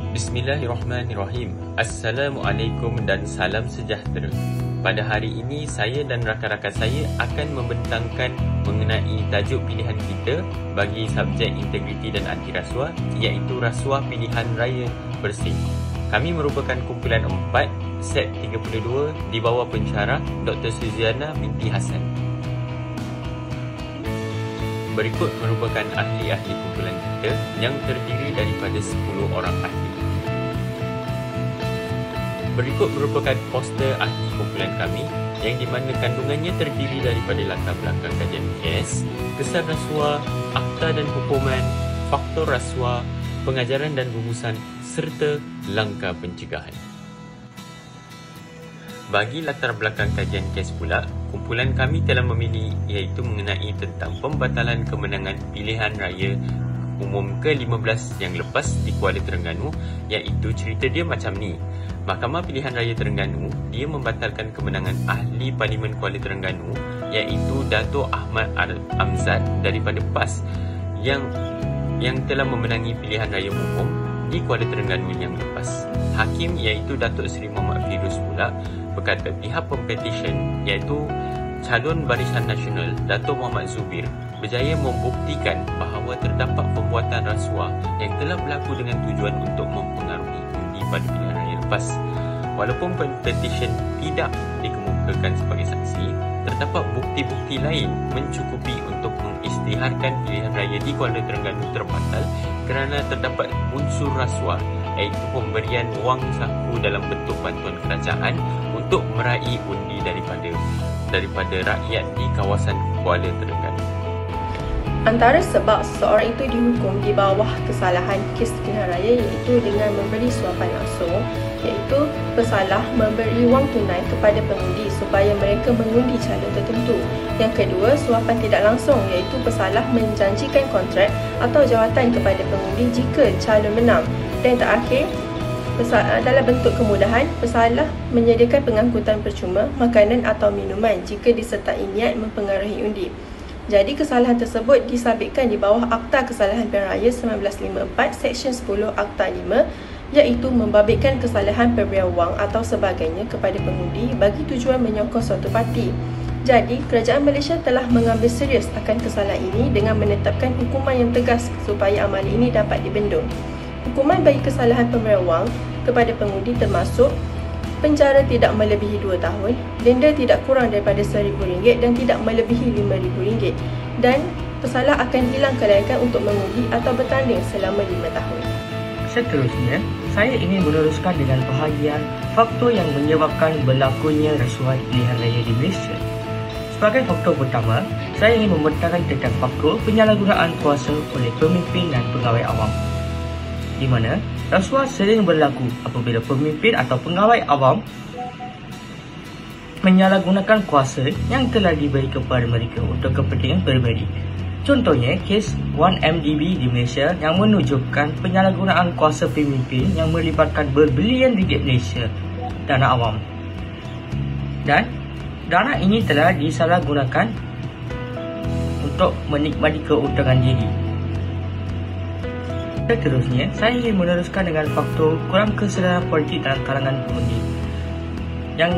Bismillahirrahmanirrahim. Assalamualaikum dan salam sejahtera. Pada hari ini, saya dan rakan-rakan saya akan membentangkan mengenai tajuk pilihan kita bagi subjek integriti dan anti rasuah, iaitu rasuah pilihan raya bersih. Kami merupakan kumpulan 4, set 32 di bawah pensyarah Dr. Suziana binti Hassan. Berikut merupakan ahli-ahli kumpulan kita yang terdiri daripada 10 orang ahli. Berikut merupakan poster ahli kumpulan kami yang di mana kandungannya terdiri daripada latar belakang kajian kes, kesan rasuah, akta dan hukuman, faktor rasuah, pengajaran dan rumusan serta langkah pencegahan. Bagi latar belakang kajian kes pula, kumpulan kami telah memilih iaitu mengenai tentang pembatalan kemenangan pilihan raya umum ke-15 yang lepas di Kuala Terengganu, iaitu cerita dia macam ni. Mahkamah Pilihan Raya Terengganu, dia membatalkan kemenangan Ahli Parlimen Kuala Terengganu iaitu Dato' Ahmad Amzad daripada PAS yang telah memenangi pilihan raya umum di Kuala Terengganu yang lepas. Hakim iaitu Datuk Seri Muhammad Firuz pula berkata pihak pepetisyen iaitu calon Barisan Nasional Dato' Muhammad Zubir berjaya membuktikan bahawa terdapat pembuatan rasuah yang telah berlaku dengan tujuan untuk mempengaruhi undi pada pilihan raya lepas. Walaupun petisyen tidak dikemukakan sebagai saksi, terdapat bukti-bukti lain mencukupi untuk mengisytiharkan pilihan raya di Kuala Terengganu terbatal kerana terdapat unsur rasuah, iaitu pemberian wang saku dalam bentuk bantuan kerajaan untuk meraih undi daripada rakyat di kawasan Kuala Terengganu. Antara sebab seseorang itu dihukum di bawah kesalahan kes pilihan raya iaitu dengan memberi suapan langsung, iaitu pesalah memberi wang tunai kepada pengundi supaya mereka mengundi calon tertentu. Yang kedua, suapan tidak langsung iaitu pesalah menjanjikan kontrak atau jawatan kepada pengundi jika calon menang. Dan terakhir, dalam bentuk kemudahan, pesalah menyediakan pengangkutan percuma, makanan atau minuman jika disertai niat mempengaruhi undi. Jadi kesalahan tersebut disabitkan di bawah Akta Kesalahan Pilihan Raya 1954 Seksyen 10 Akta 5, iaitu membabitkan kesalahan pemberian wang atau sebagainya kepada pengundi bagi tujuan menyokong suatu parti. Jadi, kerajaan Malaysia telah mengambil serius akan kesalahan ini dengan menetapkan hukuman yang tegas supaya amalan ini dapat dibendung. Hukuman bagi kesalahan pemberian wang kepada pengundi termasuk penjara tidak melebihi 2 tahun, denda tidak kurang daripada RM1,000 dan tidak melebihi RM5,000, dan pesalah akan hilang kelayakan untuk mengundi atau bertanding selama 5 tahun. Seterusnya, saya ingin meneruskan dengan bahagian faktor yang menyebabkan berlakunya rasuah pilihan raya di Malaysia. Sebagai faktor pertama, saya ingin membentangkan tentang faktor penyalahgunaan kuasa oleh pemimpin dan pegawai awam, di mana rasuah sering berlaku apabila pemimpin atau pegawai awam menyalahgunakan kuasa yang telah diberi kepada mereka untuk kepentingan peribadi. Contohnya, kes 1MDB di Malaysia yang menunjukkan penyalahgunaan kuasa pemimpin yang melibatkan berbilion ringgit Malaysia dana awam. Dan dana ini telah disalahgunakan untuk menikmati keuntungan diri. Seterusnya, saya ingin meneruskan dengan faktor kurang kesedaran politik dalam kalangan pengundi. Yang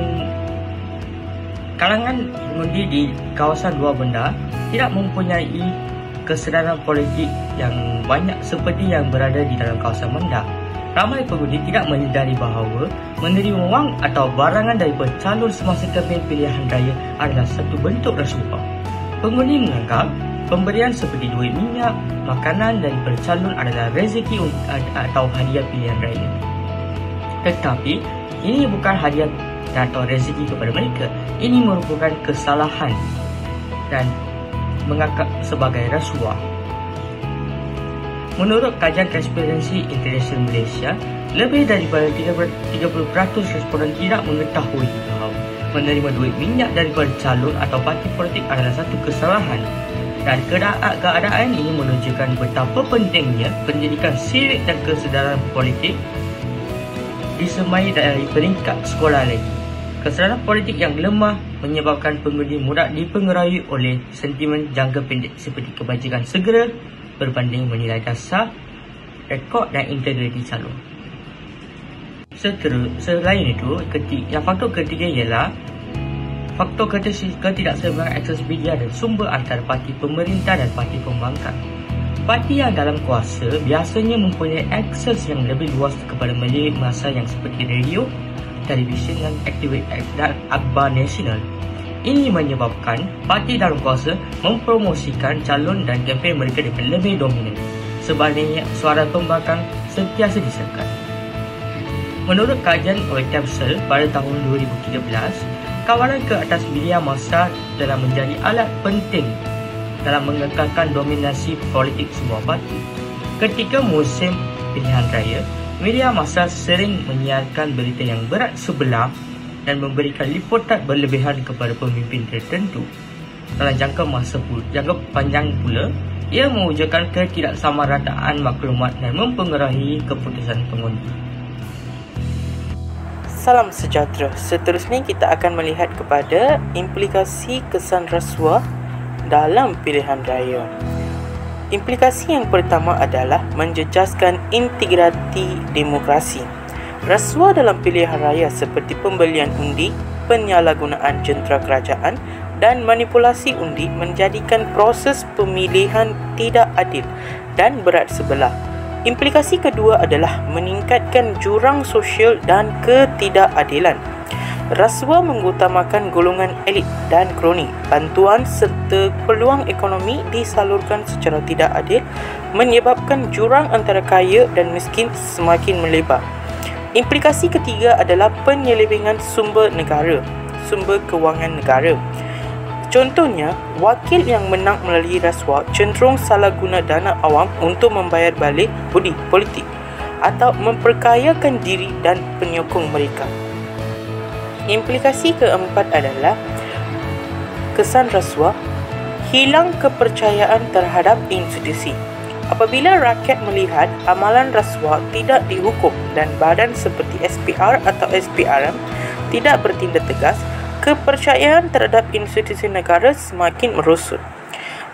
kalangan pengundi di kawasan luar bandar tidak mempunyai kesedaran politik yang banyak seperti yang berada di dalam kawasan bandar. Ramai pengundi tidak menyedari bahawa menerima wang atau barangan daripada calon semasa kempen pilihan raya adalah satu bentuk rasuah. Pengundi menganggap pemberian seperti duit minyak, makanan daripada calon adalah rezeki atau hadiah pilihan raya. Tetapi, ini bukan hadiah atau rezeki kepada mereka. Ini merupakan kesalahan dan menganggap sebagai rasuah. Menurut kajian Transparency International Malaysia, lebih daripada 30% responden tidak mengetahui bahawa menerima duit minyak daripada calon atau parti politik adalah satu kesalahan. Dan keadaan ini menunjukkan betapa pentingnya pendidikan sivik dan kesedaran politik disemai dari peringkat sekolah lagi. Kesedaran politik yang lemah menyebabkan pengundi mudah dipengaruhi oleh sentimen jangka pendek seperti kebajikan segera berbanding menilai dasar, rekod dan integriti calon. Selain itu, faktor ketiga ialah faktor ketidakseimbangan akses media dan sumber antara parti pemerintah dan parti pembangkang. Parti yang dalam kuasa biasanya mempunyai akses yang lebih luas kepada media massa yang seperti radio, televisyen dan akhbar nasional. Ini menyebabkan parti dalam kuasa mempromosikan calon dan kempen mereka dengan lebih dominan. Sebaliknya, suara pembangkang sentiasa disekat. Menurut kajian oleh Capsule pada tahun 2013, kawalan ke atas media massa telah menjadi alat penting dalam mengekalkan dominasi politik sebuah parti. Ketika musim pilihan raya, media massa sering menyiarkan berita yang berat sebelah dan memberikan liputan berlebihan kepada pemimpin tertentu. Dalam jangka panjang pula, ia mewujudkan ketidaksamarataan maklumat dan mempengaruhi keputusan pengundi. Salam sejahtera. Seterusnya kita akan melihat kepada implikasi kesan rasuah dalam pilihan raya. Implikasi yang pertama adalah menjejaskan integriti demokrasi. Rasuah dalam pilihan raya seperti pembelian undi, penyalahgunaan jentera kerajaan dan manipulasi undi menjadikan proses pemilihan tidak adil dan berat sebelah. Implikasi kedua adalah meningkatkan jurang sosial dan ketidakadilan. Rasuah mengutamakan golongan elit dan kroni. Bantuan serta peluang ekonomi disalurkan secara tidak adil, menyebabkan jurang antara kaya dan miskin semakin melebar. Implikasi ketiga adalah penyelewengan sumber kewangan negara. Contohnya, wakil yang menang melalui rasuah cenderung salah guna dana awam untuk membayar balik budi politik atau memperkayakan diri dan penyokong mereka. Implikasi keempat adalah kesan rasuah, hilang kepercayaan terhadap institusi. Apabila rakyat melihat amalan rasuah tidak dihukum dan badan seperti SPR atau SPRM tidak bertindak tegas, kepercayaan terhadap institusi negara semakin merosot.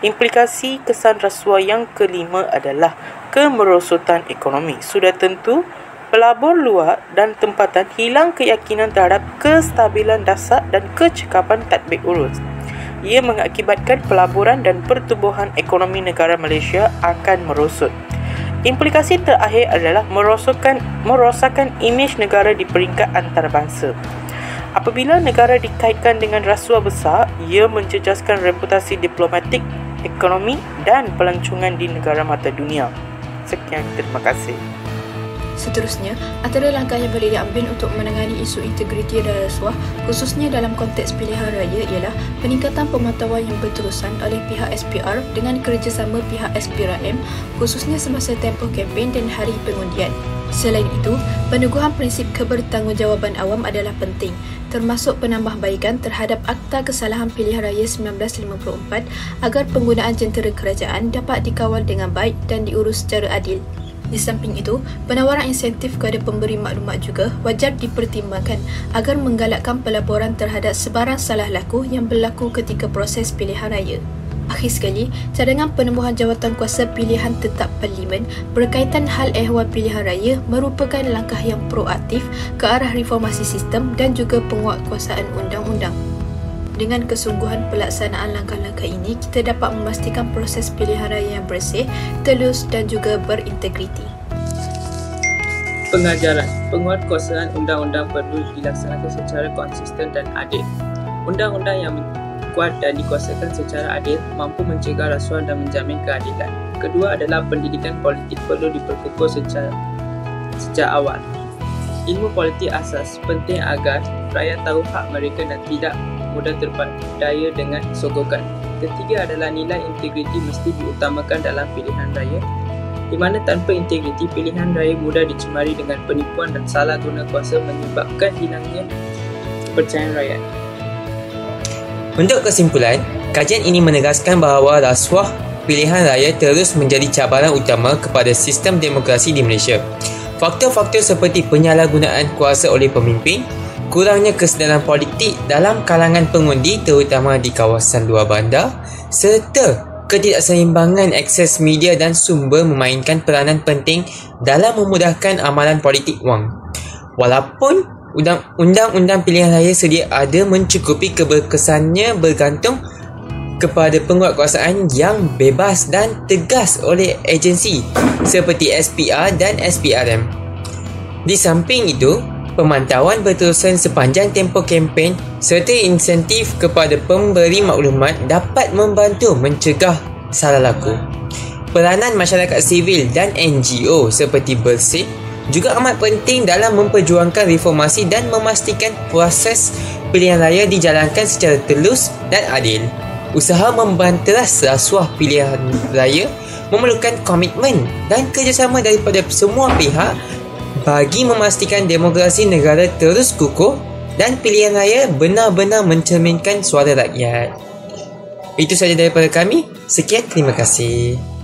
Implikasi kesan rasuah yang kelima adalah kemerosotan ekonomi. Sudah tentu, pelabur luar dan tempatan hilang keyakinan terhadap kestabilan dasar dan kecekapan tadbir urus. Ia mengakibatkan pelaburan dan pertumbuhan ekonomi negara Malaysia akan merosot. Implikasi terakhir adalah merosakkan imej negara di peringkat antarabangsa. Apabila negara dikaitkan dengan rasuah besar, ia menjejaskan reputasi diplomatik, ekonomi dan pelancongan di negara mata dunia. Sekian, terima kasih. Seterusnya, antara langkah yang boleh diambil untuk menangani isu integriti dan rasuah, khususnya dalam konteks pilihan raya, ialah peningkatan pemantauan yang berterusan oleh pihak SPR dengan kerjasama pihak SPRM, khususnya semasa tempoh kempen dan hari pengundian. Selain itu, peneguhan prinsip kebertanggungjawaban awam adalah penting, termasuk penambahbaikan terhadap Akta Kesalahan Pilihan Raya 1954 agar penggunaan jentera kerajaan dapat dikawal dengan baik dan diurus secara adil. Di samping itu, penawaran insentif kepada pemberi maklumat juga wajar dipertimbangkan agar menggalakkan pelaporan terhadap sebarang salah laku yang berlaku ketika proses pilihan raya. Akhir sekali, cadangan penembuhan jawatan kuasa pilihan tetap Parlimen berkaitan hal ehwal pilihan raya merupakan langkah yang proaktif ke arah reformasi sistem dan juga penguatkuasaan undang-undang. Dengan kesungguhan pelaksanaan langkah-langkah ini, kita dapat memastikan proses pilihan raya yang bersih, telus dan juga berintegriti. Pengajaran, penguatkuasaan undang-undang perlu dilaksanakan secara konsisten dan adil. Undang-undang yang kuat dan dikuasakan secara adil mampu mencegah rasuah dan menjamin keadilan. Kedua adalah pendidikan politik perlu diperkukuh sejak awal. Ilmu politik asas penting agar rakyat tahu hak mereka dan tidak mudah terpedaya dengan sogokan. Ketiga adalah nilai integriti mesti diutamakan dalam pilihan raya, di mana tanpa integriti pilihan raya mudah dicemari dengan penipuan dan salah guna kuasa menyebabkan hilangnya kepercayaan rakyat. Untuk kesimpulan, kajian ini menegaskan bahawa rasuah pilihan raya terus menjadi cabaran utama kepada sistem demokrasi di Malaysia. Faktor-faktor seperti penyalahgunaan kuasa oleh pemimpin, kurangnya kesedaran politik dalam kalangan pengundi terutama di kawasan luar bandar, serta ketidakseimbangan akses media dan sumber memainkan peranan penting dalam memudahkan amalan politik wang. Walaupun undang-undang pilihan raya sedia ada mencukupi, keberkesannya bergantung kepada penguatkuasaan yang bebas dan tegas oleh agensi seperti SPR dan SPRM. Di samping itu, pemantauan berterusan sepanjang tempoh kempen serta insentif kepada pemberi maklumat dapat membantu mencegah salah laku. Peranan masyarakat sivil dan NGO seperti Bersih juga amat penting dalam memperjuangkan reformasi dan memastikan proses pilihan raya dijalankan secara telus dan adil. Usaha membanteras rasuah pilihan raya memerlukan komitmen dan kerjasama daripada semua pihak bagi memastikan demokrasi negara terus kukuh dan pilihan raya benar-benar mencerminkan suara rakyat. Itu sahaja daripada kami. Sekian, terima kasih.